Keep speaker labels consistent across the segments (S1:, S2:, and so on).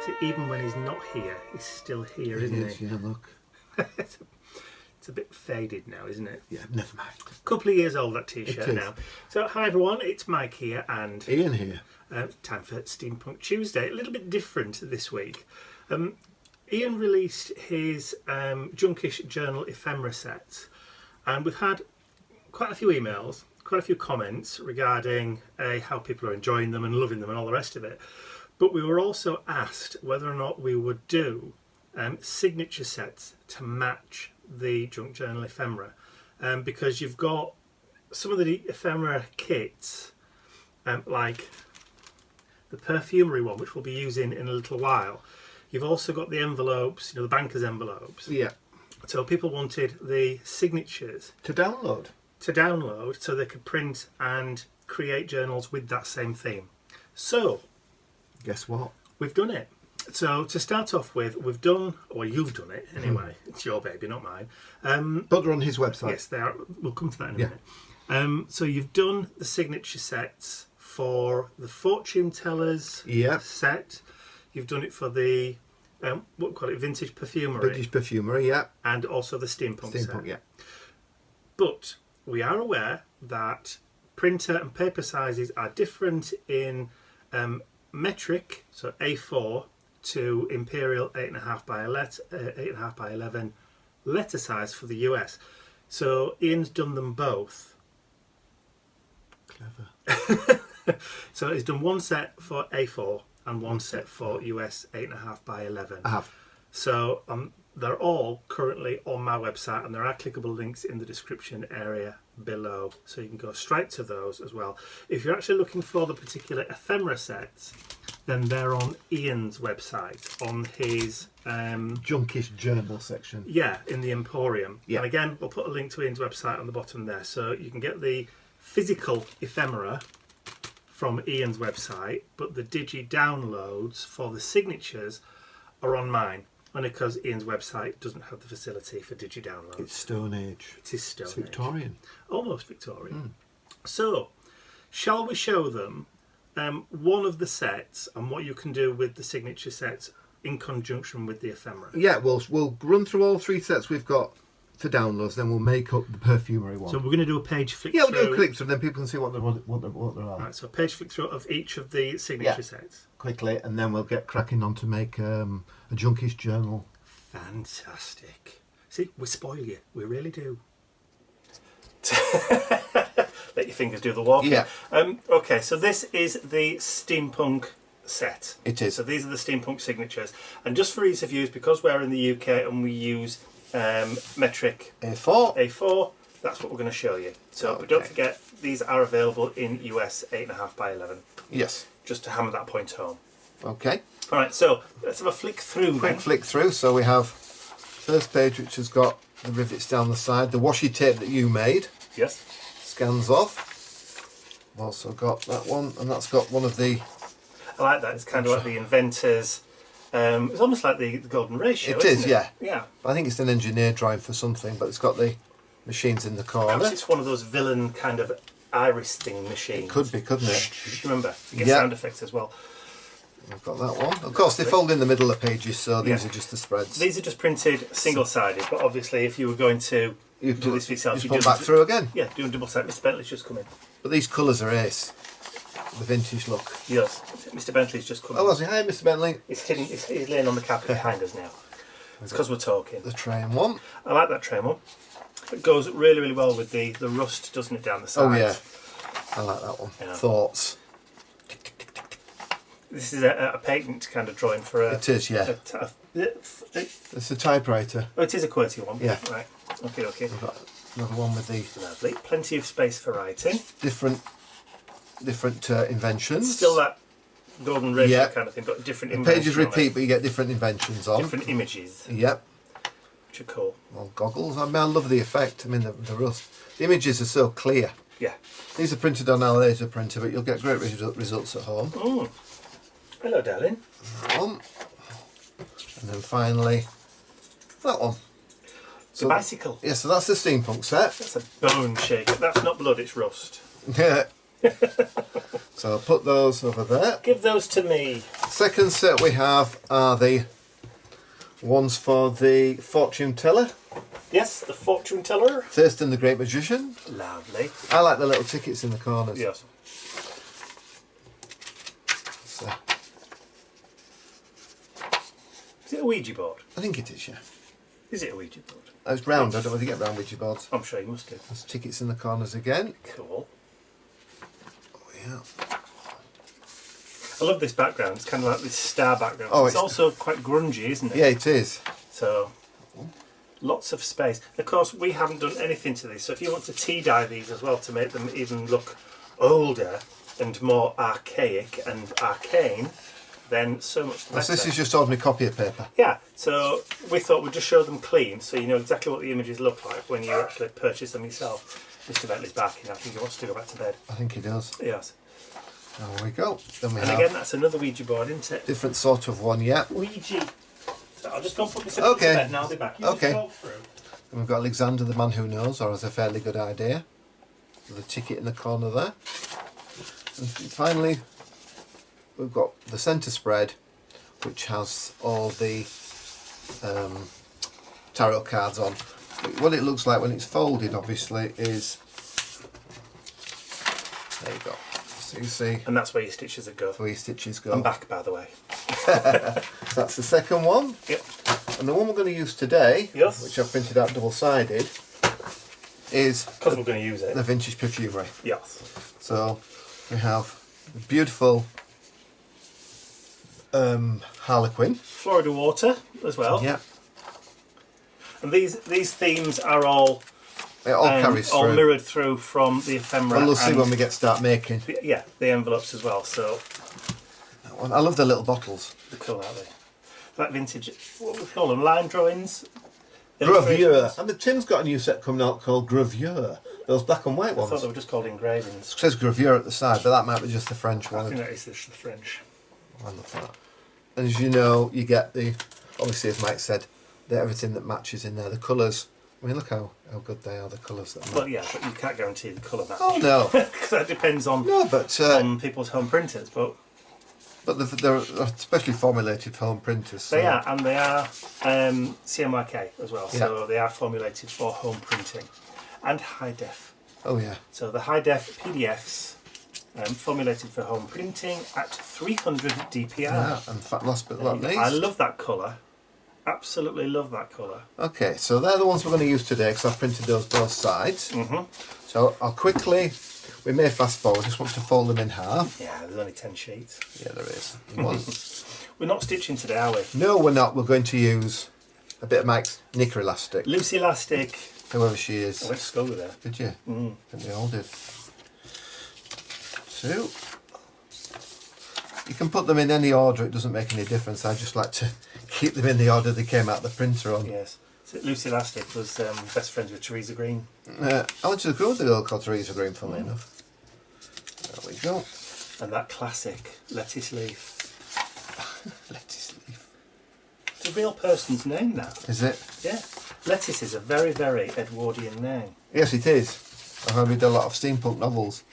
S1: So even when he's not here, he's still here, isn't he?
S2: Yeah, look.
S1: It's a bit faded now, isn't it?
S2: Yeah, never mind.
S1: Couple of years old, that t-shirt now. So hi everyone, it's Mike here and
S2: Ian here.
S1: Time for Steampunk Tuesday. A little bit different this week. Ian released his Junkish Journal Ephemera sets, and we've had quite a few emails, quite a few comments regarding how people are enjoying them and loving them and all the rest of it. But we were also asked whether or not we would do signature sets to match the Junk Journal Ephemera, because you've got some of the ephemera kits, like the perfumery one, which we'll be using in a little while. You've also got the envelopes, the banker's envelopes.
S2: Yeah.
S1: So people wanted the signatures
S2: To download.
S1: So they could print and create journals with that same theme. So
S2: Guess what?
S1: we've done it. So to start off with, we've done, or you've done it anyway. It's your baby, not mine.
S2: But they're on his website.
S1: Yes, they are. We'll come to that in a minute. So you've done the signature sets for the fortune tellers set. You've done it for the what we call it, vintage perfumery.
S2: British perfumery, yeah.
S1: And also the steampunk set.
S2: Steampunk, yeah.
S1: But we are aware that printer and paper sizes are different in metric, so A4 to imperial 8.5 by 11 letter size for the US. So Ian's done them both.
S2: Clever.
S1: So he's done one set for A4 and one set for US 8.5 by 11.
S2: I have.
S1: So they're all currently on my website, and there are clickable links in the description area below, so you can go straight to those as well. If you're actually looking for the particular ephemera sets, then they're on Ian's website, on his
S2: Junkish Journal section.
S1: Yeah, in the Emporium.
S2: Yeah.
S1: And again, we'll put a link to Ian's website on the bottom there, so you can get the physical ephemera from Ian's website, but the digi downloads for the signatures are on mine. Only because Ian's website doesn't have the facility for digi downloads.
S2: It's Stone Age.
S1: It is Stone
S2: It's
S1: Age.
S2: Victorian.
S1: Almost Victorian. So, shall we show them one of the sets and what you can do with the signature sets in conjunction with the ephemera?
S2: Yeah, we'll run through all three sets we've got for downloads, then we'll make up the perfumery one.
S1: So we're going to do a page flick
S2: yeah,
S1: through.
S2: we'll do a click through, then people can see what they're on.
S1: Right, so a page flick through of each of the signature sets.
S2: Quickly, and then we'll get cracking on to make a Junkish Journal.
S1: Fantastic. See, we spoil you. We really do. Let your fingers do the walking.
S2: Yeah.
S1: Okay, so this is the steampunk set.
S2: It is.
S1: So these are the steampunk signatures. And just for ease of use, because we're in the UK and we use metric
S2: A4,
S1: that's what we're going to show you. So but don't forget, these are available in US 8.5 by 11.
S2: Yes.
S1: Just to hammer that point home.
S2: Okay.
S1: All right, so let's have a flick through.
S2: Quick flick through. So we have first page, which has got the rivets down the side, the washi tape that you made.
S1: Yes.
S2: Scans off. I've also got that one, and that's got one of the...
S1: I like that. It's kind of like the inventor's... it's almost like the golden ratio.
S2: It is,
S1: isn't
S2: yeah.
S1: Yeah.
S2: I think it's an engineer drawing for something, but it's got the machines in the corner.
S1: Perhaps it's one of those villain kind of iris thing machines.
S2: It could be, couldn't it?
S1: Remember, you get sound effects as well.
S2: I've got that one. Of course, they fold in the middle of pages, so these are just the spreads.
S1: These are just printed single-sided, but obviously if you were going to do this for yourself,
S2: you just pull back through again.
S1: Yeah, do a double side. Mr. Bentley's just come in.
S2: But these colours are ace. The vintage look.
S1: Yes, Mr. Bentley's just come in.
S2: Oh, was he? Hi, Mr. Bentley.
S1: He's laying on the carpet behind us now. It's because we're talking.
S2: The train one.
S1: I like that train one. It goes really, really well with the rust, doesn't it, down the sides?
S2: Oh, yeah. I like that one.
S1: Yeah.
S2: Thoughts.
S1: This is a patent kind of drawing for a...
S2: It is, yeah. It's a typewriter.
S1: Oh, it is a QWERTY one.
S2: Yeah.
S1: Right. Okay.
S2: I've got another one with the...
S1: Lovely. Plenty of space for writing.
S2: Different inventions.
S1: Still that golden ratio kind of thing, but different
S2: the pages repeat, but you get different inventions on.
S1: Different images.
S2: Yep.
S1: Which are cool.
S2: Well, goggles. I mean, I love the effect. I mean, the rust. The images are so clear.
S1: Yeah.
S2: These are printed on our laser printer, but you'll get great results at home.
S1: Mm. Hello, darling.
S2: That one. And then finally, that one.
S1: The bicycle.
S2: Yeah, so that's the steampunk set.
S1: That's a bone shaker. That's not blood, it's rust.
S2: Yeah. So I'll put those over there.
S1: Give those to me.
S2: Second set we have are the ones for the fortune teller.
S1: Yes, the fortune teller.
S2: Thurston the Great Magician.
S1: Lovely.
S2: I like the little tickets in the corners.
S1: Yes.
S2: So,
S1: Is it a Ouija board?
S2: I think it is, yeah.
S1: Is it a Ouija board?
S2: It's round. I don't know if you get round Ouija boards.
S1: I'm sure you must do.
S2: There's tickets in the corners again.
S1: Cool.
S2: Oh, yeah.
S1: I love this background. It's kind of like this star background.
S2: Oh,
S1: it's also quite grungy, isn't it?
S2: Yeah, it is.
S1: So, lots of space. Of course, we haven't done anything to these, so if you want to tea dye these as well to make them even look older and more archaic and arcane, then so much the better.
S2: So this is just ordinary copy of paper.
S1: Yeah, so we thought we'd just show them clean so you know exactly what the images look like when you actually purchase them yourself. Mr. Bentley's back in. I think he wants to go back to bed.
S2: I think he does.
S1: Yes.
S2: There we go. Then we
S1: And
S2: have
S1: again, that's another Ouija board, isn't it?
S2: different sort of one, yeah.
S1: Ouija. So I'll just go and put this up
S2: Okay.
S1: to bed and I'll be back. You
S2: Okay.
S1: just talk through.
S2: And we've got Alexander the Man Who Knows, or as a fairly good idea. With a ticket in the corner there. And finally, we've got the centre spread, which has all the tarot cards on. What it looks like when it's folded, obviously, is... There you go. So you see
S1: And that's where your stitches would go.
S2: where your stitches go.
S1: I'm back, by the way.
S2: So that's the second one.
S1: Yep.
S2: And the one we're going to use today,
S1: Yes.
S2: which I've printed out double-sided, is
S1: Because we're going to use it.
S2: the Vintage Perfumery.
S1: Yes.
S2: So we have the beautiful Harlequin.
S1: Florida water as well.
S2: Yeah,
S1: And these themes are all
S2: it all carries
S1: all
S2: through.
S1: mirrored through from the ephemera.
S2: And we'll see
S1: and
S2: when we start making.
S1: yeah, the envelopes as well. So
S2: I love the little bottles.
S1: they're cool, aren't they? Like vintage, what we call them, line drawings.
S2: Gravure.
S1: illustrations.
S2: And the Tim's got a new set coming out called Gravure. Those black and white
S1: I thought
S2: ones.
S1: they were just called engravings.
S2: It says Gravure at the side, but that might be just the French
S1: I
S2: one.
S1: think that is just the French.
S2: I love that. And as you know, you get the, obviously as Mike said, everything that matches in there. The colours, I mean, look how good they are, the colours that match.
S1: Well, yeah, but you can't guarantee the colour match.
S2: Oh, no.
S1: Because that depends on
S2: No, but
S1: people's home printers. But
S2: they're especially formulated for home printers. So.
S1: they are, and they are CMYK as well. So
S2: Yeah.
S1: they are formulated for home printing and high def.
S2: Oh yeah.
S1: So the high def PDFs formulated for home printing at 300 DPI.
S2: Yeah, and last but not least.
S1: I love that colour. Absolutely love that colour.
S2: Okay, so they're the ones we're going to use today because I've printed those both sides.
S1: Mm-hmm.
S2: So I'll quickly, we may fast forward, just want to fold them in half.
S1: Yeah, there's only 10 sheets.
S2: Yeah, there is. One.
S1: We're not stitching today, are we?
S2: No, we're not. We're going to use a bit of Mike's knicker elastic,
S1: Loose elastic.
S2: whoever she
S1: I
S2: is.
S1: went to school with her.
S2: Did you?
S1: Mm.
S2: I think we all did. Two. You can put them in any order, it doesn't make any difference. I just like to keep them in the order they came out the printer on.
S1: Yes. So Lucy Elastic was best friends with Teresa Green.
S2: I went to the school with a girl called Teresa Green, funnily enough. There we go.
S1: And that classic lettuce leaf.
S2: Lettuce leaf.
S1: It's a real person's name, that.
S2: Is it?
S1: Yeah. Lettuce is a very, very Edwardian name.
S2: Yes, it is. I've read a lot of steampunk novels,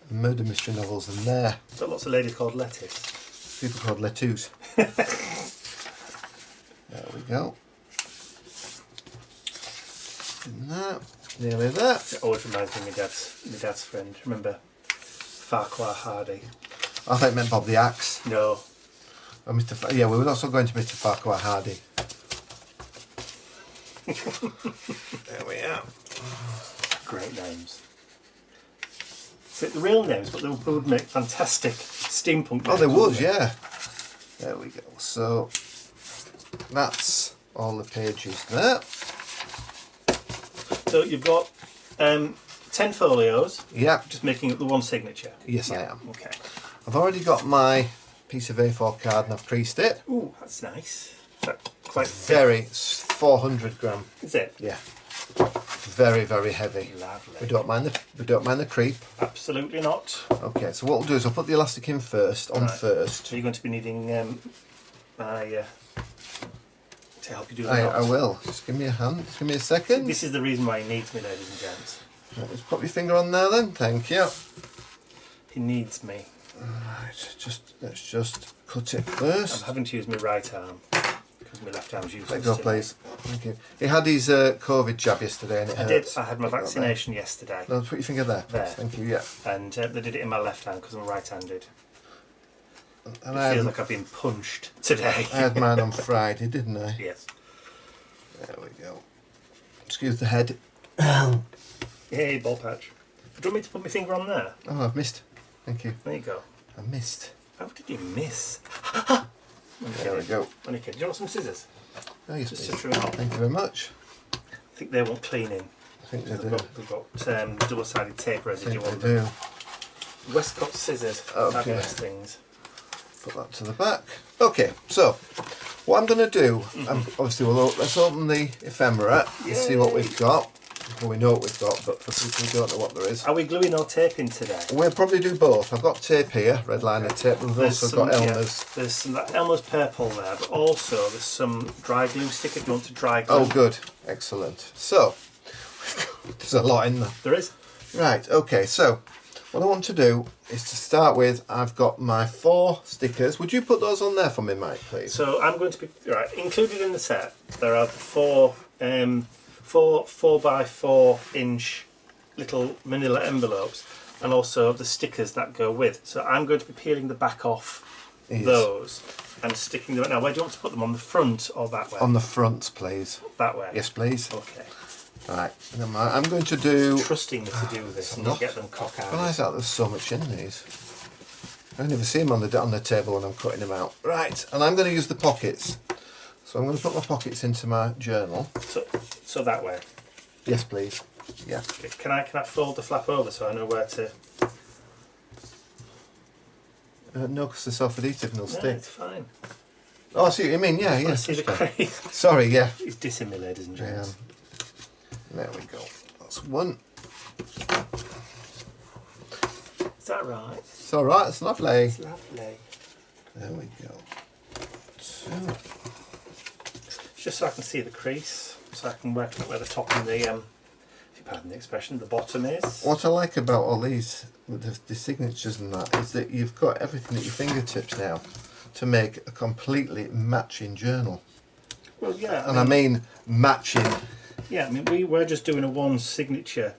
S2: and murder mystery novels, and there,
S1: Got lots of ladies called lettuce.
S2: people called lettuce. There we go. And that, nearly there.
S1: It always reminds me of my dad's friend. Remember Farquhar Hardy?
S2: I think it meant Bob the Axe.
S1: No.
S2: Or yeah, we were also going to Mr. Farquhar Hardy. There we are.
S1: Great names. So the real names, but they would make fantastic steampunk names.
S2: Oh, they would,
S1: wouldn't they?
S2: yeah. There we go. So that's all the pages there.
S1: So you've got 10 folios,
S2: Yeah.
S1: just making up the one signature.
S2: Yes, I am.
S1: Okay.
S2: I've already got my piece of A4 card and I've creased it.
S1: Ooh, that's nice. That quite
S2: Very 400 gram.
S1: Is it?
S2: Yeah. Very, very heavy.
S1: Lovely.
S2: We don't mind the creep.
S1: Absolutely not.
S2: Okay, so what we'll do is I'll put the elastic in first,
S1: Right.
S2: first.
S1: So you're going to be needing my to help you do the
S2: I
S1: knots.
S2: will. Just give me a hand. Just give me a second.
S1: This is the reason why you need me, ladies and gents.
S2: Right, just pop your finger on there then. Thank you.
S1: He needs me.
S2: Right, let's just cut it first.
S1: I'm having to use my right arm because my left arm's useless.
S2: Let go, please. Thank you. He had his COVID jab yesterday and it hurts.
S1: I had my vaccination yesterday.
S2: No, put your finger there.
S1: There.
S2: Thank you, yeah.
S1: And they did it in my left hand because I'm right-handed.
S2: And
S1: it feels like I've been punched today.
S2: I had mine on Friday, didn't I?
S1: Yes.
S2: There we go. Excuse the head.
S1: Yay, ball patch. Do you want me to put my finger on there?
S2: Oh, I've missed. Thank you.
S1: There you go.
S2: I missed.
S1: How did you miss?
S2: There we go.
S1: Do you want some scissors?
S2: Oh, yes,
S1: Just
S2: please.
S1: to trim it off.
S2: Thank you very much.
S1: I think they want cleaning.
S2: I think they do.
S1: They've got double-sided tape
S2: I
S1: residue
S2: think
S1: on
S2: they
S1: them.
S2: do.
S1: Westcott scissors.
S2: Okay.
S1: Fabulous things.
S2: Put that to the back. Okay, so what I'm going to do, obviously let's open the ephemera and see what we've got. Well, we know what we've got, but for people who don't know what there is.
S1: Are we gluing or taping today?
S2: We'll probably do both. I've got tape here, red liner tape, but we've also got Elmer's.
S1: Yeah, there's some that Elmer's purple there, but also there's some dry glue stick if you want to dry glue.
S2: Oh, good. Excellent. So, there's a lot in there.
S1: There is.
S2: Right, okay, so what I want to do is to start with, I've got my 4 stickers. Would you put those on there for me, Mike, please?
S1: So I'm going to be, right, included in the set, there are 4 4x4 inch little manila envelopes and also the stickers that go with. So I'm going to be peeling the back off those and sticking them. Now, where do you want to put them? On the front or that way?
S2: On the front, please.
S1: That way?
S2: Yes, please.
S1: Okay.
S2: Right, I'm going to do...
S1: Trusting me to do this and not get them cock out.
S2: Realise that there's so much in these. I never see them on the table when I'm cutting them out. Right, and I'm going to use the pockets. So I'm going to put my pockets into my journal.
S1: So that way?
S2: Yes, please. Yeah.
S1: Okay. Can I fold the flap over so I know where to...
S2: No, because they're self-adhesive and they'll
S1: No,
S2: stick.
S1: it's fine.
S2: Oh, I see what you mean. Yeah, yeah.
S1: I see the crease.
S2: Sorry, yeah.
S1: It's dissimilar, isn't it?
S2: Yeah. There we go. That's one.
S1: Is that right?
S2: It's all right. It's lovely.
S1: It's lovely.
S2: There we go. Two.
S1: Just so I can see the crease, so I can work out where the top and the, if you pardon the expression, the bottom is.
S2: What I like about all these, with the signatures and that, is that you've got everything at your fingertips now to make a completely matching journal.
S1: Well, yeah.
S2: And I mean matching.
S1: Yeah, I mean, we're just doing a 1 signature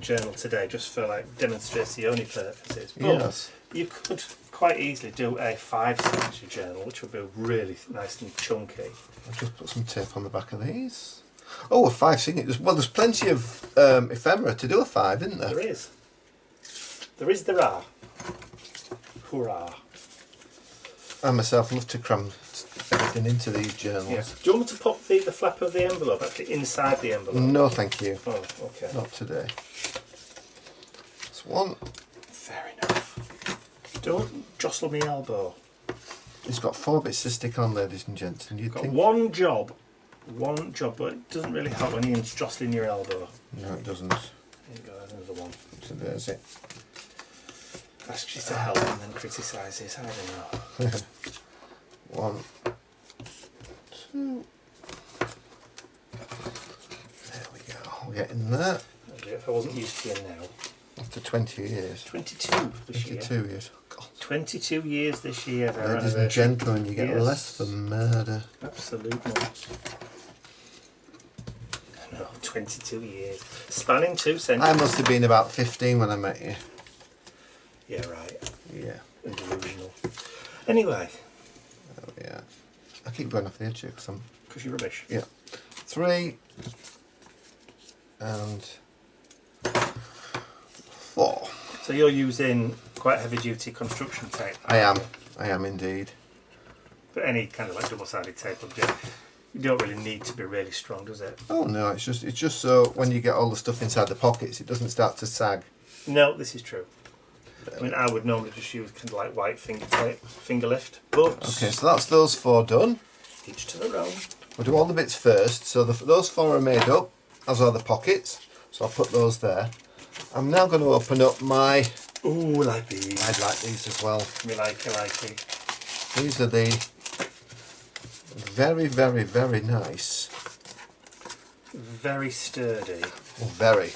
S1: journal today, just for like demonstration purposes. But
S2: Yes.
S1: you could quite easily do a 5 signature journal, which would be really nice and chunky.
S2: I'll just put some tape on the back of these. Oh, a 5 signatures. Well, there's plenty of ephemera to do a 5, isn't there?
S1: There is. There are. Hurrah.
S2: I myself love to cram everything into these journals.
S1: Yeah. Do you want me to pop the flap of the envelope actually inside the envelope?
S2: No, thank you.
S1: Oh, okay.
S2: Not today. That's one.
S1: Fair enough. Don't jostle me elbow.
S2: It's got 4 bits to stick on, ladies and gents. And you'd
S1: Got
S2: think...
S1: one job, but it doesn't really help when Ian's jostling your elbow.
S2: No, it doesn't.
S1: There you go, there's another one.
S2: So there's it.
S1: Asks you to help and then criticises. I don't know.
S2: 1, 2. There we go. We're getting there.
S1: I'd do it if I wasn't used to you now.
S2: After 20 years.
S1: 22 this year.
S2: 22 years. God.
S1: 22 years this year. of our
S2: Ladies and
S1: anniversary.
S2: gentlemen, you get
S1: Yes.
S2: less than murder.
S1: Absolutely. No, 22 years. Spanning 2 centuries.
S2: I must have been about 15 when I met you.
S1: Yeah, right.
S2: Yeah.
S1: And delusional. Anyway.
S2: Oh, yeah. I keep going off the edge here because I'm...
S1: Because you're rubbish.
S2: Yeah. 3 and 4.
S1: So you're using quite heavy duty construction tape.
S2: I am indeed.
S1: But any kind of like double-sided tape object, you don't really need to be really strong, does it?
S2: Oh no, it's just so when you get all the stuff inside the pockets, it doesn't start to sag.
S1: No, this is true. I mean, I would normally just use kind of like white finger tape, finger lift, but
S2: Okay, so that's those 4 done.
S1: each to their own.
S2: We'll do all the bits first. So those 4 are made up, as are the pockets. So I'll put those there. I'm now going to open up my...
S1: Ooh, like these.
S2: I'd like these as well.
S1: Me likey.
S2: These are the very, very, very nice.
S1: Very sturdy.
S2: Oh, very.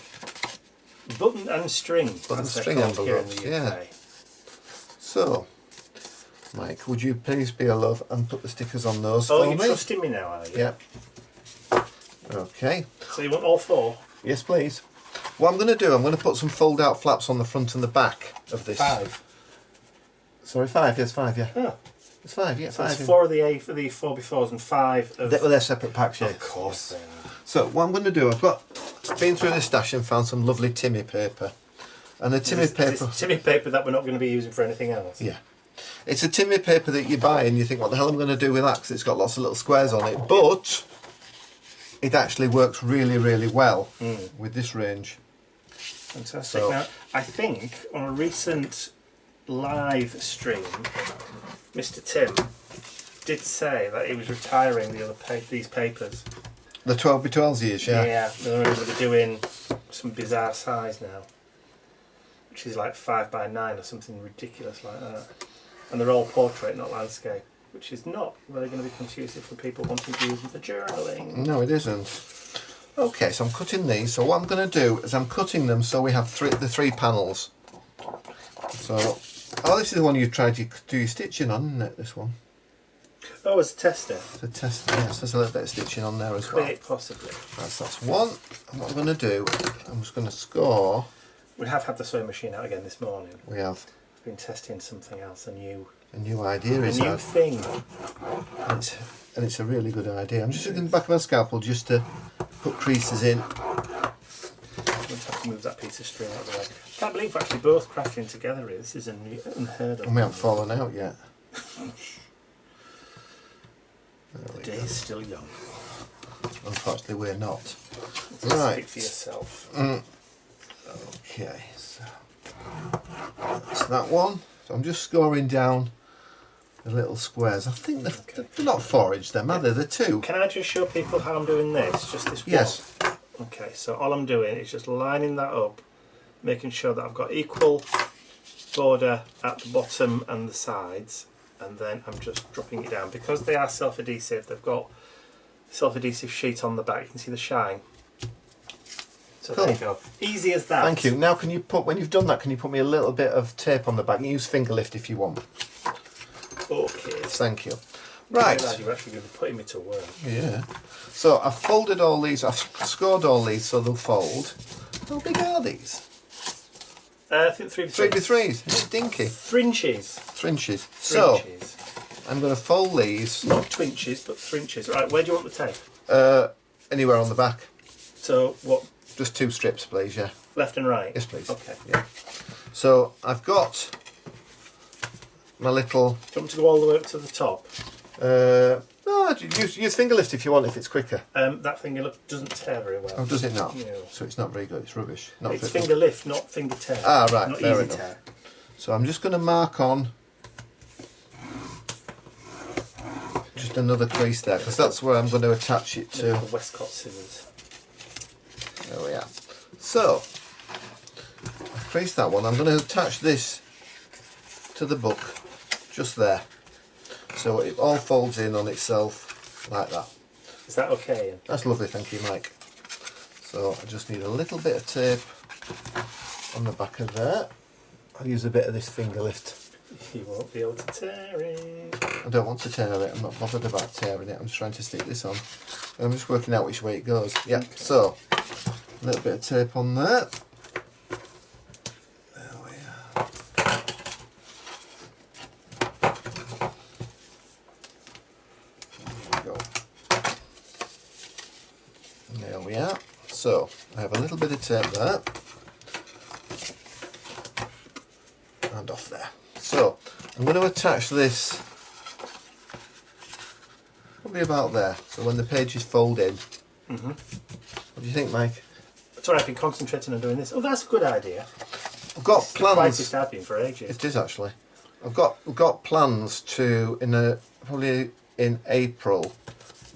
S1: Button and string.
S2: Button
S1: as they're
S2: string
S1: called here in
S2: envelopes,
S1: the
S2: yeah.
S1: UK.
S2: So, Mike, would you please be a love and put the stickers on those
S1: Oh,
S2: for
S1: you're
S2: me?
S1: trusting me now, are you?
S2: Yeah. Okay.
S1: So you want all 4?
S2: Yes, please. What I'm going to do, I'm going to put some fold-out flaps on the front and the back of this.
S1: 5.
S2: Sorry, 5. Yes, 5. Yeah.
S1: Oh.
S2: It's 5. Yeah,
S1: So
S2: 5.
S1: it's 4 of the 4x4s and 5 of...
S2: They're separate packs, yeah.
S1: Of course.
S2: So what I'm going to do, I've been through this stash and found some lovely Timmy paper. And the Timmy paper...
S1: It's Timmy paper that we're not going to be using for anything else.
S2: Yeah. It's a Timmy paper that you buy and you think, what the hell am I going to do with that? Because it's got lots of little squares on it. But it actually works really, really well with this range.
S1: Fantastic.
S2: So,
S1: now, I think on a recent live stream, Mr. Tim did say that he was retiring these papers.
S2: The 12x12s years, yeah.
S1: Yeah, they're going to be doing some bizarre size now, which is like 5x9 or something ridiculous like that. And they're all portrait, not landscape, which is not really going to be conducive for people wanting to use them for journaling.
S2: No, it isn't. Okay, so I'm cutting these. So what I'm going to do is I'm cutting them so we have the 3 panels. So, this is the one you tried to do your stitching on, isn't it, this one?
S1: Oh, as a tester.
S2: It's a tester, yes, there's a little bit of stitching on there as well.
S1: Quite possibly.
S2: That's one. And what I'm going to do, I'm just going to score.
S1: We have had the sewing machine out again this morning.
S2: We have
S1: I've been testing something else, a new
S2: idea,
S1: a
S2: is
S1: new
S2: that?
S1: thing.
S2: And it's a really good idea. I'm just looking at the back of my scalpel just to put creases in.
S1: I'm going to have to move that piece of string out of the way. I can't believe we're actually both crafting together here. This is unheard of.
S2: And we haven't fallen out yet.
S1: The day is still young.
S2: Unfortunately, we're not.
S1: Speak for yourself.
S2: Okay, so that's that one. So I'm just scoring down the little squares. I think they're not 4-inch them, are they? They're 2.
S1: Can I just show people how I'm doing this? Just this one?
S2: Yes.
S1: Okay, so all I'm doing is just lining that up, making sure that I've got equal border at the bottom and the sides, and then I'm just dropping it down. Because they are self-adhesive, they've got self-adhesive sheet on the back. You can see the shine. So
S2: Cool.
S1: there you go. Easy as that.
S2: Thank you. Now, can you when you've done that, can you put me a little bit of tape on the back? You use finger lift if you want.
S1: Okay.
S2: Thank you. Right.
S1: You're actually going to be putting me to work.
S2: Yeah. So I've folded all these. I've scored all these so they'll fold. How big are these?
S1: I think 3x3.
S2: 3x3s. Is it dinky?
S1: Fringes.
S2: Fringes. So
S1: Fringes.
S2: I'm going to fold these.
S1: Not twinches, but fringes. Right, where do you want the tape?
S2: Anywhere on the back.
S1: So what?
S2: Just 2 strips, please. Yeah.
S1: Left and right?
S2: Yes, please.
S1: Okay.
S2: Yeah. So I've got my little.
S1: Do you want to go all the way up to the top?
S2: No, use finger lift if you want, if it's quicker.
S1: That finger doesn't tear very well.
S2: Oh, does it not?
S1: No.
S2: So it's not very good. It's rubbish. Not
S1: It's
S2: fit.
S1: finger lift, not finger tear.
S2: Ah, right.
S1: Not
S2: Fair
S1: easy
S2: enough.
S1: tear.
S2: So I'm just going to mark on just another crease there, because that's where I'm going to attach it to.
S1: The Westcott scissors.
S2: There we are. So I've creased that one. I'm going to attach this to the book just there, so it all folds in on itself like that.
S1: Is that okay, Ian?
S2: That's lovely, thank you, Mike. So I just need a little bit of tape on the back of there. I'll use a bit of this finger lift.
S1: You won't be able to tear it.
S2: I don't want to tear it, I'm not bothered about tearing it, I'm just trying to stick this on. I'm just working out which way it goes. Yeah, okay. So a little bit of tape on there. There we are. There we go. There we are. So I have a little bit of tape there. And off there. So I'm going to attach this probably about there. So when the pages fold in.
S1: Mm-hmm.
S2: What do you think, Mike?
S1: Sorry, I've been concentrating on doing this. Oh, that's a good idea.
S2: I've got
S1: It's
S2: plans.
S1: the quietest I've been for ages.
S2: It is actually. I've got plans to probably in April.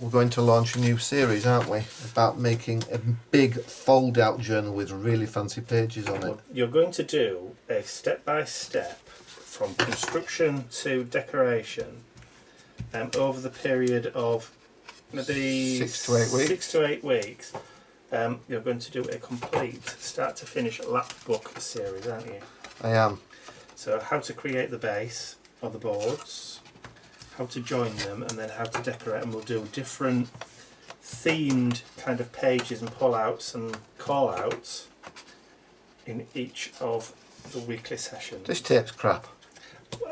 S2: We're going to launch a new series, aren't we? About making a big fold-out journal with really fancy pages on it.
S1: Well, you're going to do a step-by-step from construction to decoration over the period of maybe
S2: 6 to 8 weeks.
S1: 6 to 8 weeks. You're going to do a complete start to finish lap book series, aren't you?
S2: I am.
S1: So how to create the base of the boards, how to join them, and then how to decorate, and we'll do different themed kind of pages and pull-outs and call-outs in each of the weekly sessions.
S2: This tape's crap.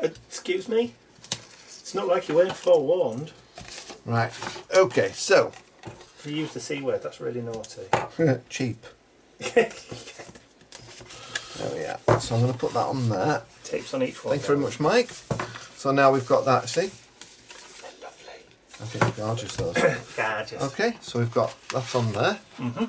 S1: Excuse me? It's not like you weren't forewarned.
S2: Right, okay, so.
S1: You used the C word, that's really naughty.
S2: Cheap. There we are. So I'm going to put that on there.
S1: Tapes on each one.
S2: Thanks very much, Mike. So now we've got that, see?
S1: They're lovely.
S2: I think they're gorgeous, those.
S1: Gorgeous.
S2: Okay, so we've got that on there.
S1: Mm-hmm.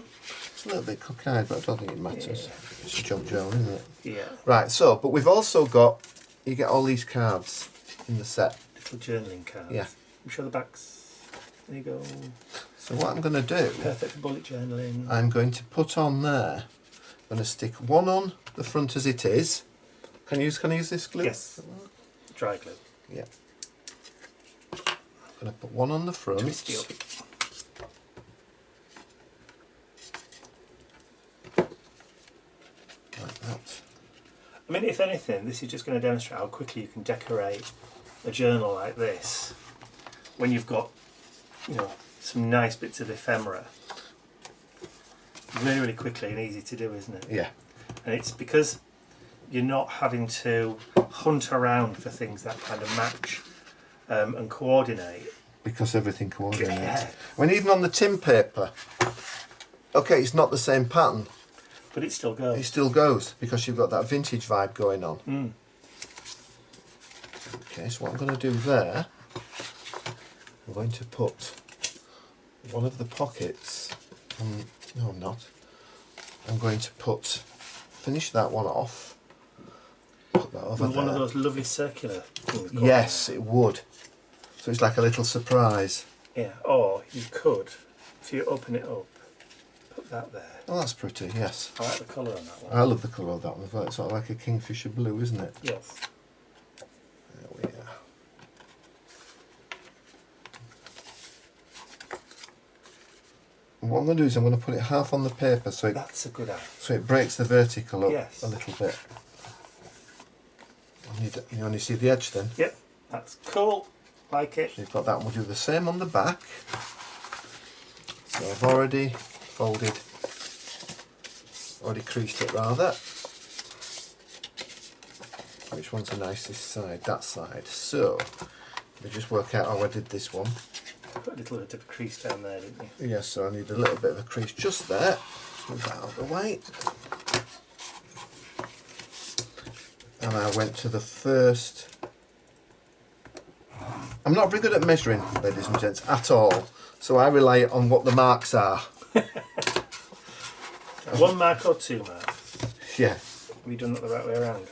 S2: It's a little bit cockeyed, but I don't think it matters. Yeah. It's a jump Joan, isn't it?
S1: Yeah.
S2: Right, so, but we've also got, you get all these cards in the set.
S1: Little journaling cards.
S2: Yeah.
S1: You show the backs. There you go.
S2: So what I'm going to do,
S1: Perfect for bullet journaling.
S2: I'm going to put on there, I'm going to stick one on the front as it is. Can I use this glue?
S1: Yes. Dry glue.
S2: Yeah. I'm going to put one on the front.
S1: Twisty up.
S2: Like that.
S1: I mean, if anything, this is just going to demonstrate how quickly you can decorate a journal like this when you've got, you know, some nice bits of ephemera. Really, really quickly and easy to do, isn't it?
S2: Yeah.
S1: And it's because you're not having to hunt around for things that kind of match and coordinate.
S2: Because everything coordinates.
S1: Yeah.
S2: When even on the tin paper, okay, it's not the same pattern.
S1: But it still goes.
S2: It still goes because you've got that vintage vibe going on.
S1: Mm.
S2: Okay, so what I'm going to do there, I'm going to put one of the pockets on, no I'm not, I'm going to finish that one off, put that over
S1: With
S2: there.
S1: one of those lovely circular things.
S2: Yes, it would. So it's like a little surprise.
S1: Yeah, or you could, if you open it up, put that there.
S2: Oh, that's pretty, yes.
S1: I like the colour on that one.
S2: I love the colour of that one as well. It's sort of like a kingfisher blue, isn't it?
S1: Yes.
S2: There we are. And what I'm going to do is I'm going to put it half on the paper so
S1: That's a good idea.
S2: so it breaks the vertical up
S1: Yes.
S2: a little bit. You only see the edge then.
S1: Yep, that's cool. Like it.
S2: So you've got that. We'll do the same on the back. So I've already folded, already creased it rather. Which one's the nicest side? That side. So we just work out how I did this one.
S1: Put a little bit of a crease down there, didn't you?
S2: Yes, so I need a little bit of a crease just there. Move that out of the way. And I went to the first. I'm not very good at measuring, ladies and gents, at all. So I rely on what the marks are.
S1: 1 mark or 2 marks?
S2: Yeah,
S1: Have you done it the right way around?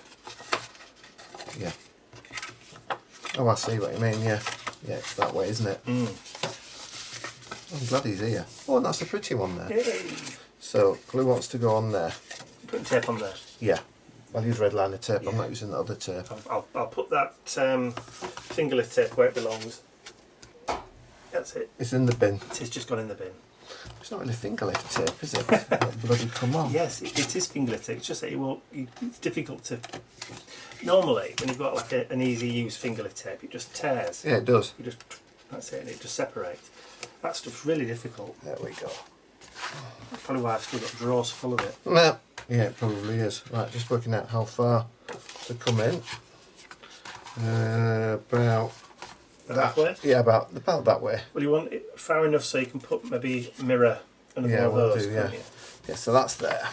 S2: yeah. Oh, I see what you mean, yeah. Yeah, it's that way, isn't it?
S1: Mm.
S2: I'm glad he's here. Oh, and that's a pretty one there.
S1: Yay!
S2: So, glue wants to go on there.
S1: Put tape on there.
S2: Yeah. I'll use red liner tape,
S1: Yeah.
S2: I'm not using the other tape.
S1: I'll put that fingerless tape where it belongs. That's it.
S2: It's in the bin.
S1: It has just gone in the bin.
S2: It's not really fingerless tape, is it? It'll bloody come on.
S1: Yes, it is fingerless tape. It's just that it's difficult to. Normally, when you've got like an easy use fingerless tape, it just tears.
S2: Yeah, it does.
S1: You just that's it, and it just separates. That stuff's really difficult.
S2: There we go.
S1: That's probably why I've still got drawers full of it.
S2: No. Yeah, it probably is. Right, just working out how far to come in. About
S1: That way.
S2: Yeah, about that way.
S1: Well, you want it far enough so you can put maybe a mirror and
S2: Yeah,
S1: one of
S2: we'll
S1: those.
S2: do, yeah.
S1: can't you?
S2: Yeah, so that's there.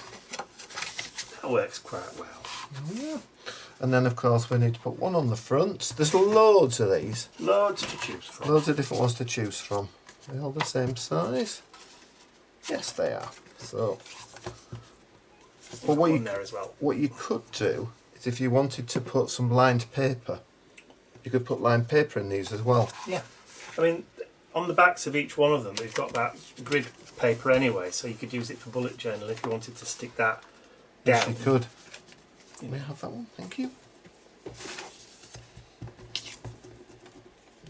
S1: That works quite well.
S2: Yeah. And then of course we need to put one on the front. There's loads of these.
S1: Loads to choose from.
S2: Loads of different ones to choose from. Are they all the same size? Yes, they are. So, but
S1: One there as well.
S2: what you could do is if you wanted to put some lined paper, you could put lined paper in these as well.
S1: Yeah. I mean, on the backs of each one of them, they've got that grid paper anyway, so you could use it for bullet journal if you wanted to stick that down.
S2: Yes, you could.
S1: Yeah.
S2: May I have that one? Thank you.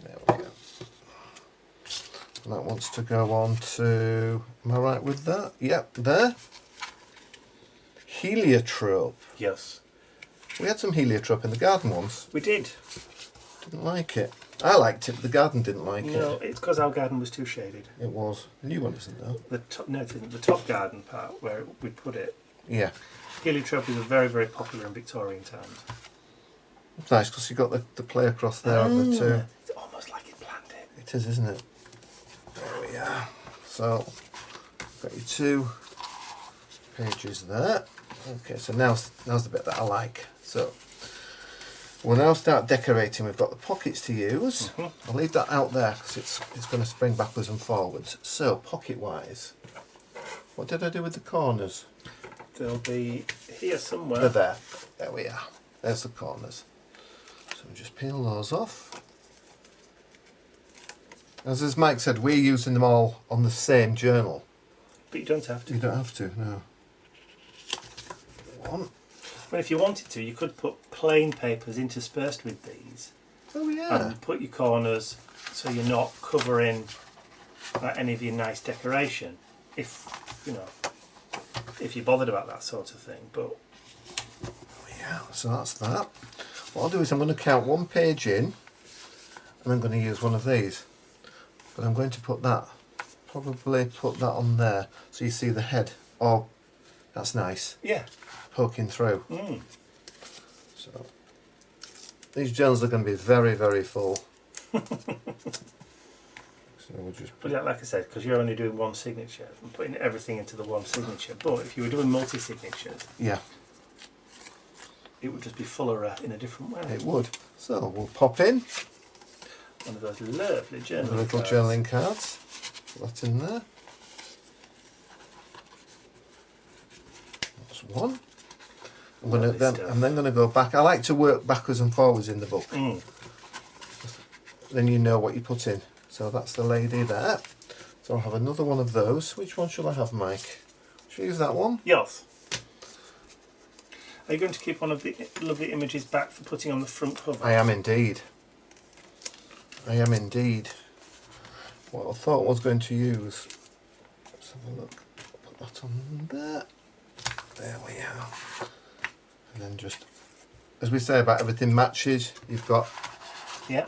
S2: There we go. And that wants to go on to, am I right with that? Yep, there. Heliotrope.
S1: Yes.
S2: We had some heliotrope in the garden once.
S1: We did.
S2: Didn't like it. I liked it, but the garden didn't like it.
S1: No, it's because our garden was too shaded.
S2: It was. The new one isn't though.
S1: No, it isn't. The top garden part where we put it.
S2: Yeah.
S1: Heliotrope is very, very popular in Victorian times.
S2: It's nice because you got the play across there on the two.
S1: It's almost like it planned it.
S2: It is, isn't it? There we are. So, got your 2 pages there. Okay, so now's the bit that I like. So, we'll now start decorating. We've got the pockets to use. I'll leave that out there because it's going to spring backwards and forwards. So, pocket-wise, what did I do with the corners?
S1: They'll be here somewhere.
S2: They're there. There we are. There's the corners. So we just peel those off. As Mike said, we're using them all on the same journal.
S1: But you don't have to.
S2: You don't have to, no. One.
S1: Well, if you wanted to, you could put plain papers interspersed with these.
S2: Oh yeah.
S1: And put your corners so you're not covering any of your nice decoration. If, you know, if you're bothered about that sort of thing. But
S2: yeah, so that's that. What I'll do is I'm going to count 1 page in and I'm going to use one of these. But I'm going to put that, probably put that on there so you see the head. Oh, that's nice.
S1: yeah.
S2: Poking through.
S1: Mm.
S2: So these journals are going to be very, very full. So we'll just
S1: But like I said, because you're only doing one signature, I'm putting everything into the one signature. But if you were doing multi-signatures,
S2: yeah,
S1: it would just be fuller in a different way.
S2: it would. So we'll pop in
S1: One of those lovely journaling
S2: the little
S1: cards.
S2: journaling cards. Put that in there. That's one. I'm then going to go back. I like to work backwards and forwards in the book.
S1: Mm.
S2: Then you know what you put in. So that's the lady there. So I'll have another one of those. Which one shall I have, Mike? Should I use that one?
S1: Yes. Are you going to keep one of the lovely images back for putting on the front cover?
S2: I am indeed. I am indeed. What I thought I was going to use. Let's have a look. Put that on there. There we are. And then just, as we say about everything matches, you've got.
S1: Yeah.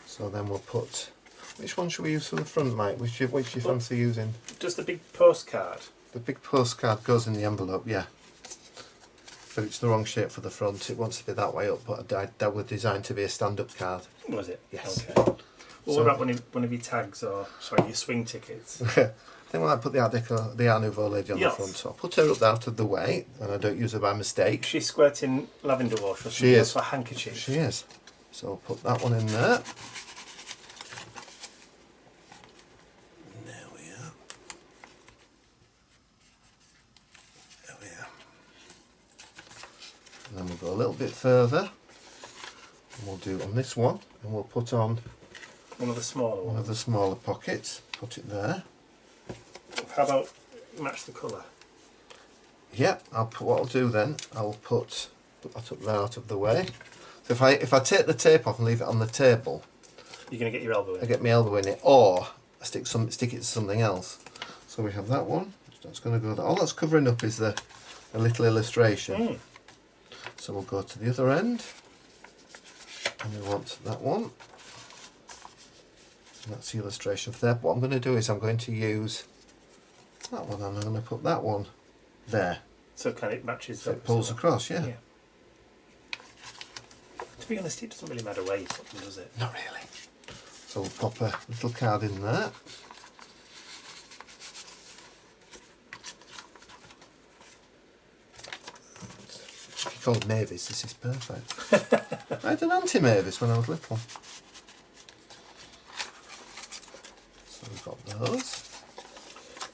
S2: So then we'll put. Which one should we use for the front, Mike? Which you fancy using?
S1: Just the big postcard.
S2: The big postcard goes in the envelope, yeah. But it's the wrong shape for the front. It wants to be that way up, but that was designed to be a stand-up card.
S1: Was it?
S2: Yes.
S1: Okay. Well, what about one of your tags or, sorry, your swing tickets?
S2: I think I might put the Art Nouveau lady on the front. So I'll put her up out of the way, and I don't use her by mistake.
S1: She's squirting lavender wash or something.
S2: She is.
S1: For a handkerchief.
S2: She is. So I'll put that one in there. There we are. There we are. And then we'll go a little bit further. And we'll do on this one, and we'll put on
S1: One of the smaller
S2: one
S1: ones.
S2: of the smaller pockets. Put it there.
S1: How about match the colour?
S2: Yeah, what I'll do then, I'll put that up there out of the way. So if I take the tape off and leave it on the table,
S1: You're going to get your elbow in.
S2: I get my elbow in it, or I stick it to something else. So we have that one. That's going to go there. All that's covering up is a little illustration.
S1: Mm.
S2: So we'll go to the other end, and we want that one. And that's the illustration for there. What I'm going to do is I'm going to use that one, and I'm going to put that one there.
S1: So kind of it matches.
S2: So it pulls across, yeah.
S1: To be honest, it doesn't really matter where you put them, does it?
S2: Not really. So we'll pop a little card in there. If you called Mavis, this is perfect. I had an Auntie Mavis when I was little. So we've got those.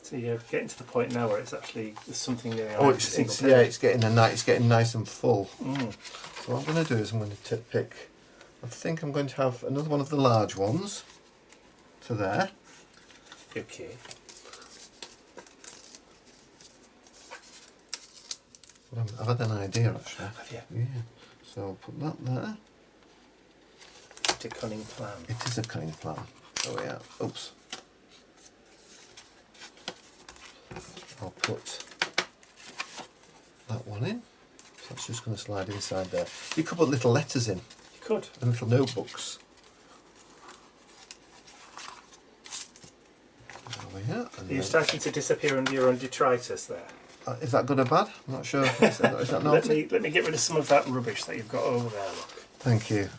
S1: So you're getting to the point now where it's actually there's something there.
S2: Oh, it's getting nice and full.
S1: Mm.
S2: So what I'm going to do is I'm going to pick. I think I'm going to have another one of the large ones to there.
S1: Okay.
S2: I've had an idea actually.
S1: Have you?
S2: Yeah. So I'll put that there.
S1: It's a cunning plan.
S2: It is a cunning plan. Oh yeah. Oops. I'll put that one in. That's just going to slide inside there. You could put little letters in.
S1: You could.
S2: And little notebooks.
S1: You're starting to disappear under your own detritus there.
S2: Is that good or bad? I'm not sure. Is that naughty?
S1: Let me get rid of some of that rubbish that you've got over there, look.
S2: Thank you.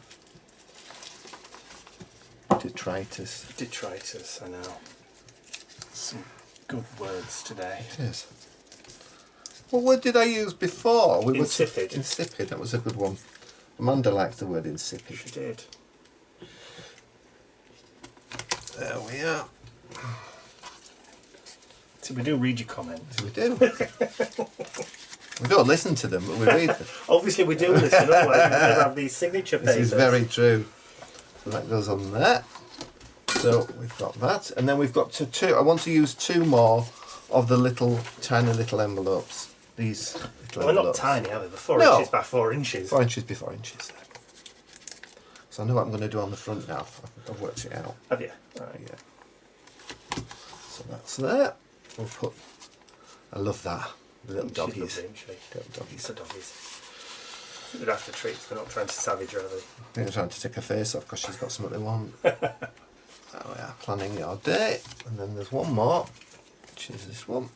S2: Detritus.
S1: Detritus, I know. Some good words today.
S2: It is. What word did I use before?
S1: Insipid.
S2: Insipid, that was a good one. Amanda likes the word insipid.
S1: She did.
S2: There we are.
S1: So we do read your comments.
S2: We do. We don't listen to them, but we read them.
S1: Obviously we do listen, otherwise we never have these signature papers.
S2: This is very true. So that goes on there. So we've got that. And then we've got two. I want to use 2 more of the tiny little envelopes. These little envelopes.
S1: Not tiny, are they? They're 4 inches by 4 inches.
S2: 4 inches by 4 inches. So I know what I'm going to do on the front now. I've worked it out.
S1: Have you? Right.
S2: Yeah. So that's there. We'll put. I love that. The little doggies.
S1: She's lovely, isn't she?
S2: Little doggies.
S1: The doggies. They'd have to treat. They're not trying to savage her, are they?
S2: I think they're trying to take her face off because she's got something they want. So we are planning your day. And then there's one more, which is this one.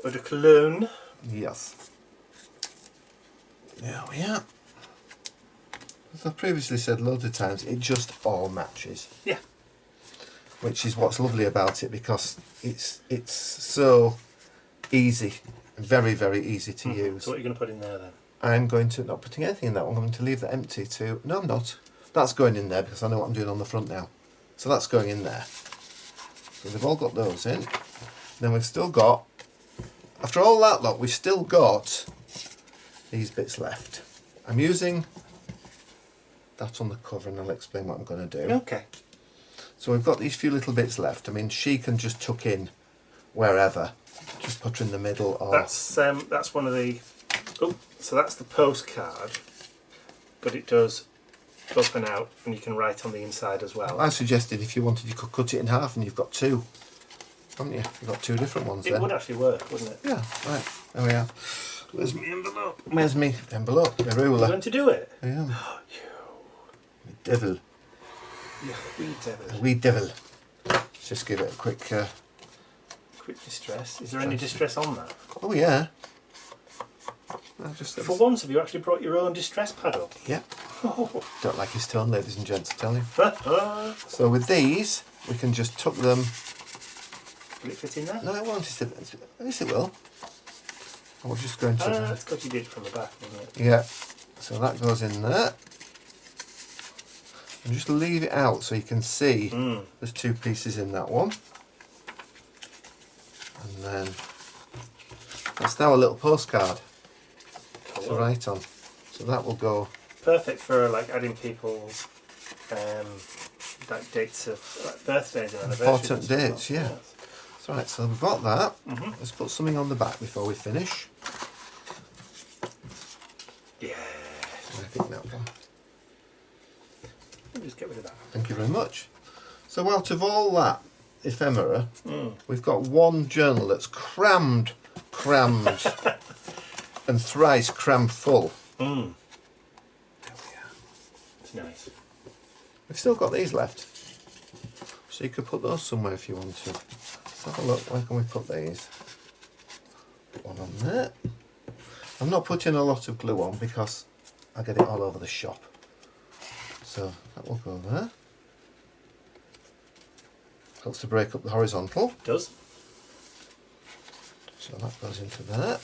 S1: Eau de Cologne.
S2: Yes. There we are. As I've previously said loads of times, it just all matches.
S1: Yeah.
S2: Which is what's lovely about it, because it's so easy, very, very easy to use.
S1: So what are you going to put in there then?
S2: I'm going to, not putting anything in that one, I'm going to leave that empty to, no I'm not. That's going in there because I know what I'm doing on the front now. So that's going in there. So they've all got those in. Then we've still got, after all that lot, we've still got these bits left. I'm using that on the cover and I'll explain what I'm going to do.
S1: Okay.
S2: So we've got these few little bits left. I mean, she can just tuck in wherever. Just put her in the middle. Or
S1: That's one of the. Oh, so that's the postcard, but it does up and out, and you can write on the inside as well.
S2: I suggested if you wanted, you could cut it in half, and you've got 2, haven't you? You've got 2 different ones.
S1: It would actually work, wouldn't it?
S2: Yeah. Right. There we are. Where's my envelope? Where's my envelope? The ruler.
S1: You're going to do it.
S2: I am. Devil.
S1: You wee devil.
S2: Wee devil. Let's just give it a quick.
S1: Quick distress. Is there any distress on that?
S2: Oh yeah.
S1: For once, have you actually brought your own distress pad up?
S2: Yeah.
S1: Oh.
S2: Don't like his tone, ladies and gents, I tell you. So with these, we can just tuck them.
S1: Will it fit in there?
S2: No, it won't. At least it will. I'm just going to.
S1: That's because you did it from the back, isn't it?
S2: Yeah. So that goes in there. And just leave it out so you can see there's 2 pieces in that one. And then that's now a little postcard to write on. So that will go.
S1: Perfect for like adding people's like dates of like birthdays and anniversaries.
S2: Important dates, yeah.
S1: Yes.
S2: That's right. So we've got that. Let's put something on the back before we finish.
S1: Yeah.
S2: I think that one.
S1: Just get rid of that.
S2: Thank you very much. So out of all that ephemera, we've got one journal that's crammed, and thrice crammed full. There we are.
S1: It's nice.
S2: We've still got these left. So you could put those somewhere if you want to. Let's have a look, where can we put these? Put one on there. I'm not putting a lot of glue on because I get it all over the shop. So that will go there. Helps to break up the horizontal.
S1: It does.
S2: So that goes into there.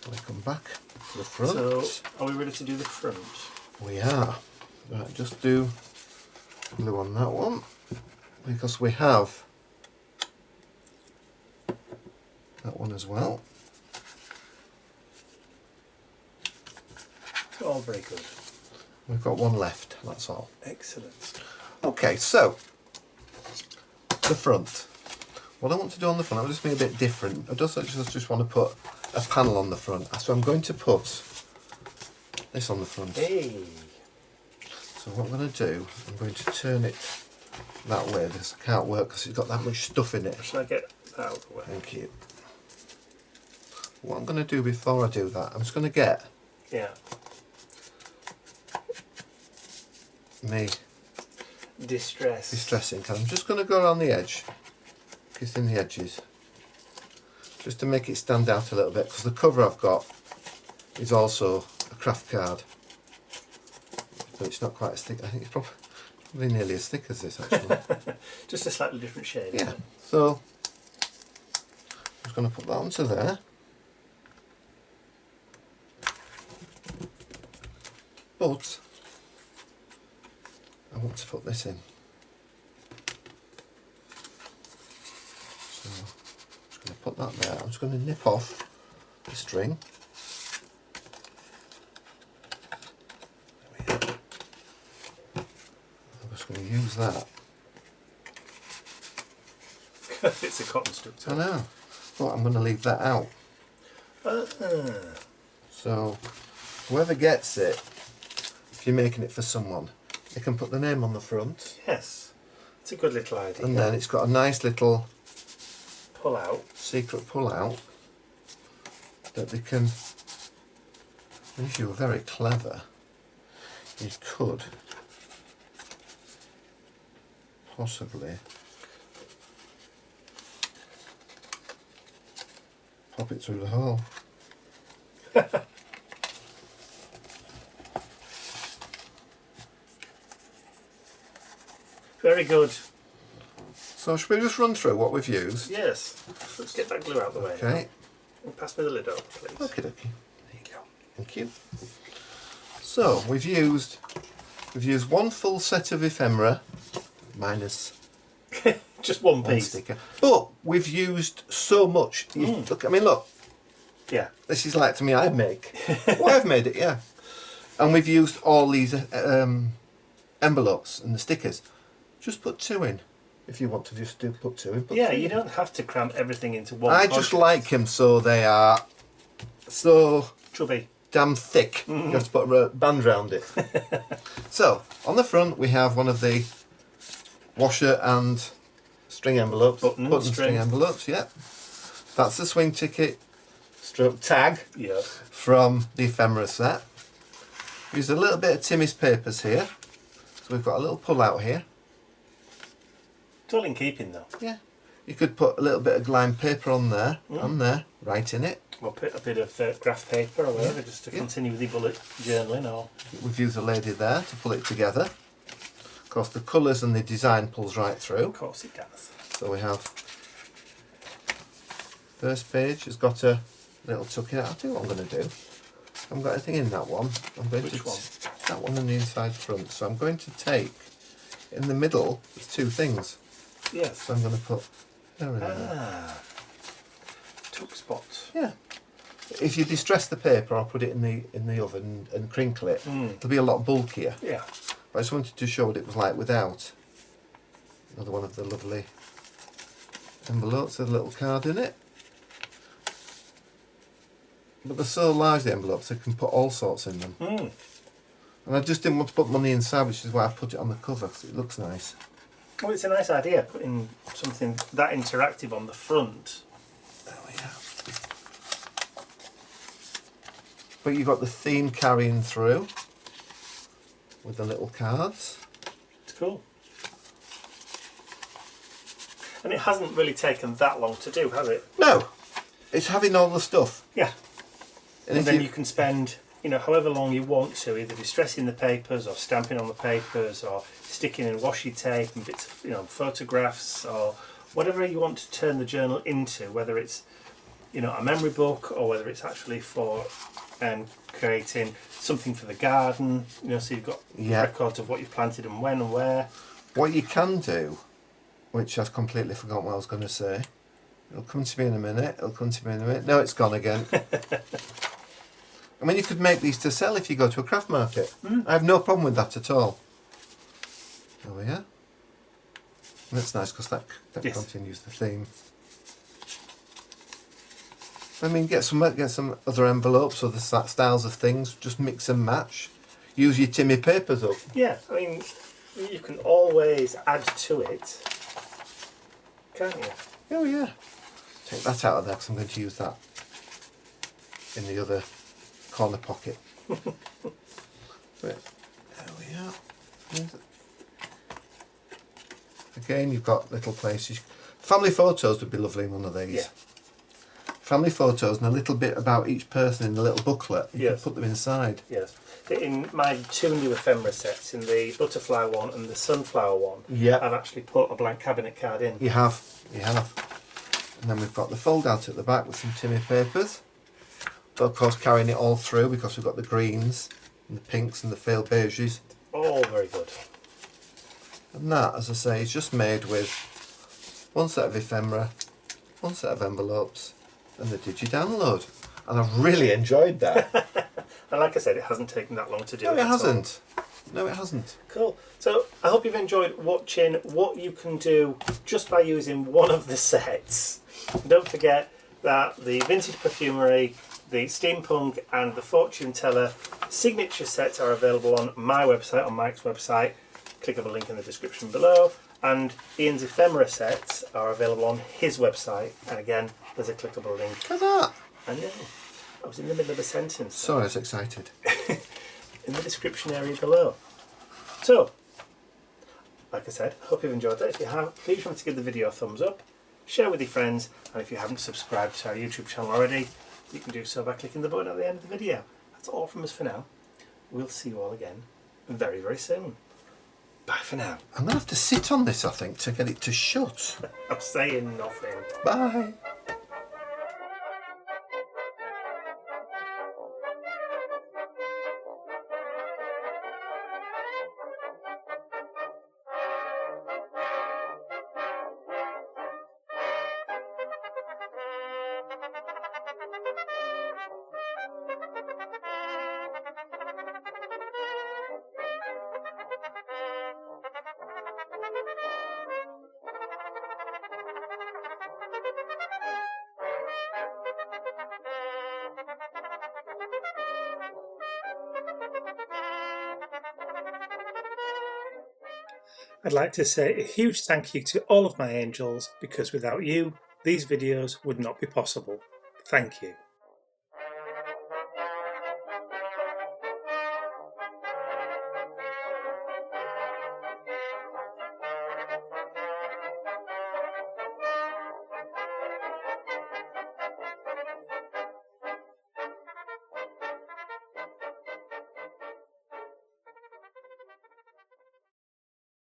S2: We come back to the front.
S1: So are we ready to do the front?
S2: We are. Right, just do glue on that one because we have that one as well.
S1: It's all very good.
S2: We've got one left, that's all.
S1: Excellent.
S2: Okay, so the front. What I want to do on the front, I'll just be a bit different. I just want to put a panel on the front. So I'm going to put this on the front.
S1: Hey.
S2: So what I'm going to do, I'm going to turn it that way. This can't work because it's got that much stuff in it.
S1: Shall I get that out of the way?
S2: Thank you. What I'm going to do before I do that, I'm just going to get
S1: Yeah.
S2: me
S1: Distress
S2: ink. I'm just going to go around the edge, kissing the edges, just to make it stand out a little bit, because the cover I've got is also a craft card, so it's not quite as thick. I think it's probably nearly as thick as this actually.
S1: Just a slightly different shade.
S2: Yeah, so I'm just going to put that onto there. But I want to put this in. So I'm just going to put that there. I'm just going to nip off the string. There we go. I'm just going to use that.
S1: It's a cotton strip.
S2: I know. But I'm going to leave that out.
S1: Uh-huh.
S2: So whoever gets it, if you're making it for someone, they can put the name on the front.
S1: Yes. It's a good little idea.
S2: And then it's got a nice little
S1: pull out.
S2: Secret pull out that they can, and if you were very clever, you could possibly pop it through the hole.
S1: Very good.
S2: So should we just run through what we've used?
S1: Yes. Let's get that glue out of the way.
S2: Okay.
S1: And pass me the lid over, please.
S2: Okay, okay. There you go. Thank you. So we've used one full set of ephemera, minus
S1: just one
S2: one
S1: piece.
S2: sticker. But we've used so much. Look, I mean, look.
S1: Yeah.
S2: This is like to me. I make. Well, I've made it, yeah. And we've used all these envelopes and the stickers. Just put 2 in. If you want to just put 2 in.
S1: Yeah, you don't have to cram everything into one.
S2: I just like them so they are so
S1: chubby,
S2: damn thick. You have to put a band round it. So on the front we have one of the washer and string envelopes, button string envelopes. Yeah, that's the swing ticket stroke tag.
S1: Yeah.
S2: From the ephemera set. Used a little bit of Timmy's papers here, so we've got a little pull out here.
S1: It's all in keeping though.
S2: Yeah, you could put a little bit of glime paper on there, and there, right in it.
S1: Or put a bit of graph paper or whatever, just to continue with the bullet journaling. Or
S2: we've used a lady there to pull it together. Of course, the colours and the design pulls right through.
S1: Of course it does.
S2: So we have first page has got a little tuck in it. I'll tell you what I'm going to do. I haven't got anything in that one. I'm going
S1: Which
S2: to
S1: one?
S2: That one on the inside front. So I'm going to take in the middle. There's 2 things.
S1: Yes.
S2: So I'm going to put there in there.
S1: Ah. Tuck spot.
S2: Yeah. If you distress the paper or put it in the oven and crinkle it, it'll be a lot bulkier.
S1: Yeah.
S2: But I just wanted to show what it was like without. Another one of the lovely envelopes with a little card in it. But they're so large, the envelopes, I can put all sorts in them. And I just didn't want to put money inside, which is why I put it on the cover, because it looks nice.
S1: Well, it's a nice idea, putting something that interactive on the front.
S2: There we are. But you've got the theme carrying through with the little cards.
S1: It's cool. And it hasn't really taken that long to do, has it?
S2: No, it's having all the stuff.
S1: Yeah.
S2: And
S1: And then you can spend, however long you want to, either distressing the papers or stamping on the papers or sticking in washi tape and bits of, photographs or whatever you want to turn the journal into, whether it's, a memory book or whether it's actually for creating something for the garden, so you've got records of what you've planted and when and where. What
S2: you can do, which I've completely forgotten what I was going to say. It'll come to me in a minute. No, it's gone again. I mean, you could make these to sell if you go to a craft market. I have no problem with that at all. There we are. And that's nice because that continues the theme. I mean, get some other envelopes, other styles of things. Just mix and match. Use your Timmy papers up.
S1: Yeah, I mean, you can always add to it, can't you?
S2: Oh yeah. Take that out of there because I'm going to use that in the other corner pocket. But there we are. There's it. Again, you've got little places. Family photos would be lovely in one of these.
S1: Yeah.
S2: Family photos and a little bit about each person in the little booklet. You
S1: Yes.
S2: can put them inside.
S1: Yes. In my 2 new ephemera sets, in the butterfly one and the sunflower one,
S2: Yeah.
S1: I've actually put a blank cabinet card in.
S2: You have. And then we've got the fold out at the back with some Timmy papers. But of course carrying it all through because we've got the greens and the pinks and the failed beiges.
S1: All very good.
S2: And that, as I say, is just made with one set of ephemera, one set of envelopes and the digi download. And I've really enjoyed that.
S1: And like I said, it hasn't taken that long to do.
S2: No, it
S1: at all.
S2: hasn't. No, it hasn't.
S1: Cool. So I hope you've enjoyed watching what you can do just by using one of the sets. And don't forget that the Vintage Perfumery, the Steampunk and the Fortune Teller signature sets are available on my website, on Mike's website. Click on the link in the description below. And Ian's ephemera sets are available on his website. And again, there's a clickable link.
S2: Look at that.
S1: I know. I was in the middle of a sentence.
S2: Sorry, I was excited.
S1: In the description area below. So, like I said, hope you've enjoyed that. If you have, please remember to give the video a thumbs up, share with your friends, and if you haven't subscribed to our YouTube channel already, you can do so by clicking the button at the end of the video. That's all from us for now. We'll see you all again very, very soon. Bye for now.
S2: I'm going to have to sit on this, I think, to get it to shut.
S1: I'm saying nothing.
S2: Bye.
S1: I'd like to say a huge thank you to all of my angels, because without you, these videos would not be possible. Thank you.